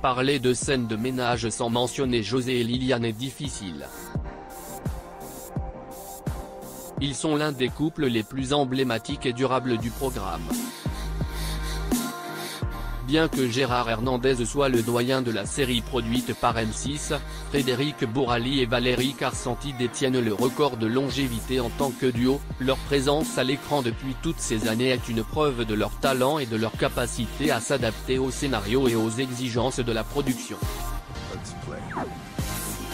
Parler de scènes de ménage sans mentionner José et Liliane est difficile. Ils sont l'un des couples les plus emblématiques et durables du programme. Bien que Gérard Hernandez soit le doyen de la série produite par M6, Frédéric Bourali et Valérie Carsanti détiennent le record de longévité en tant que duo. Leur présence à l'écran depuis toutes ces années est une preuve de leur talent et de leur capacité à s'adapter au scénario et aux exigences de la production.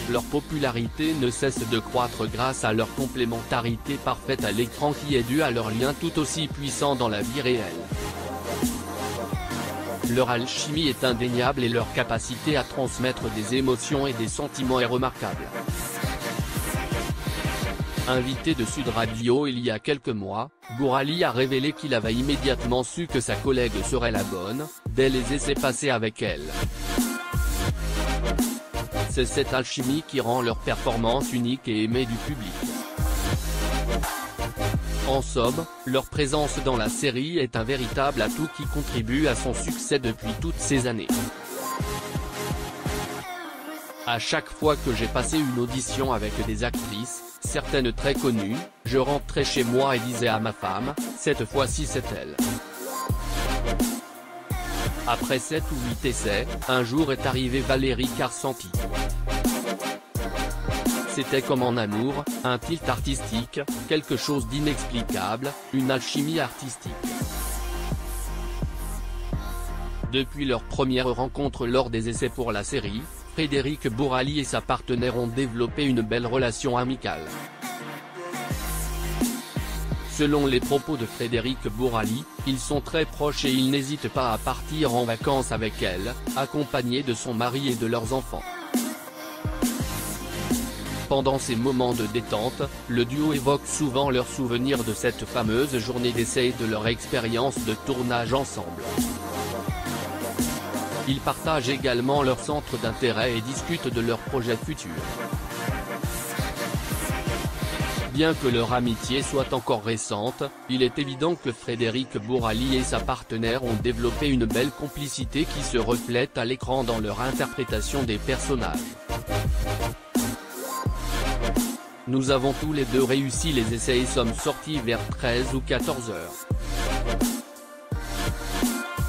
Leur popularité ne cesse de croître grâce à leur complémentarité parfaite à l'écran qui est due à leur lien tout aussi puissant dans la vie réelle. Leur alchimie est indéniable et leur capacité à transmettre des émotions et des sentiments est remarquable. Invité de Sud Radio il y a quelques mois, Bourali a révélé qu'il avait immédiatement su que sa collègue serait la bonne, dès les essais passés avec elle. C'est cette alchimie qui rend leur performance unique et aimée du public. En somme, leur présence dans la série est un véritable atout qui contribue à son succès depuis toutes ces années. À chaque fois que j'ai passé une audition avec des actrices, certaines très connues, je rentrais chez moi et disais à ma femme, cette fois-ci c'est elle. Après 7 ou 8 essais, un jour est arrivée Valérie Carsanti. C'était comme en amour, un tilt artistique, quelque chose d'inexplicable, une alchimie artistique. Depuis leur première rencontre lors des essais pour la série, Frédéric Bourali et sa partenaire ont développé une belle relation amicale. Selon les propos de Frédéric Bourali, ils sont très proches et il n'hésite pas à partir en vacances avec elle, accompagné de son mari et de leurs enfants. Pendant ces moments de détente, le duo évoque souvent leurs souvenirs de cette fameuse journée d'essai et de leur expérience de tournage ensemble. Ils partagent également leur centre d'intérêt et discutent de leurs projets futurs. Bien que leur amitié soit encore récente, il est évident que Frédéric Bourali et sa partenaire ont développé une belle complicité qui se reflète à l'écran dans leur interprétation des personnages. Nous avons tous les deux réussi les essais et sommes sortis vers 13 ou 14 heures.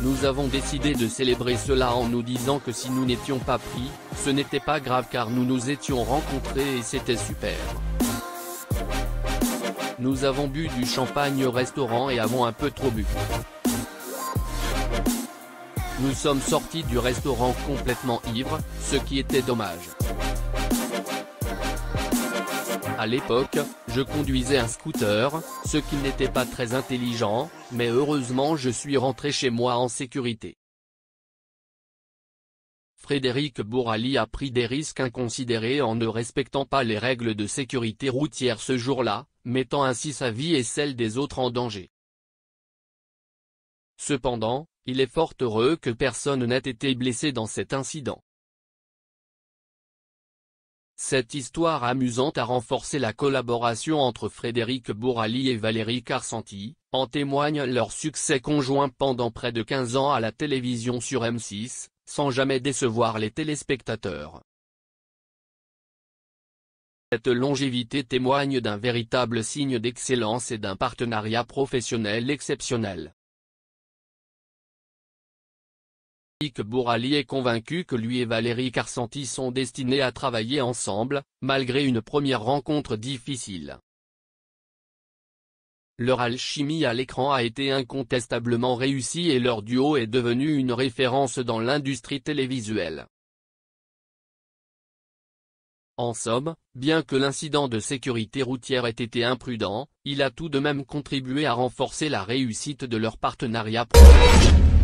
Nous avons décidé de célébrer cela en nous disant que si nous n'étions pas pris, ce n'était pas grave car nous nous étions rencontrés et c'était super. Nous avons bu du champagne au restaurant et avons un peu trop bu. Nous sommes sortis du restaurant complètement ivres, ce qui était dommage. À l'époque, je conduisais un scooter, ce qui n'était pas très intelligent, mais heureusement je suis rentré chez moi en sécurité. Frédéric Bourali a pris des risques inconsidérés en ne respectant pas les règles de sécurité routière ce jour-là, mettant ainsi sa vie et celle des autres en danger. Cependant, il est fort heureux que personne n'ait été blessé dans cet incident. Cette histoire amusante a renforcé la collaboration entre Frédéric Bourali et Valérie Carsanti, en témoigne leur succès conjoint pendant près de 15 ans à la télévision sur M6, sans jamais décevoir les téléspectateurs. Cette longévité témoigne d'un véritable signe d'excellence et d'un partenariat professionnel exceptionnel. Frédéric Bourali est convaincu que lui et Valérie Carsanti sont destinés à travailler ensemble, malgré une première rencontre difficile. Leur alchimie à l'écran a été incontestablement réussie et leur duo est devenu une référence dans l'industrie télévisuelle. En somme, bien que l'incident de sécurité routière ait été imprudent, il a tout de même contribué à renforcer la réussite de leur partenariat professionnel.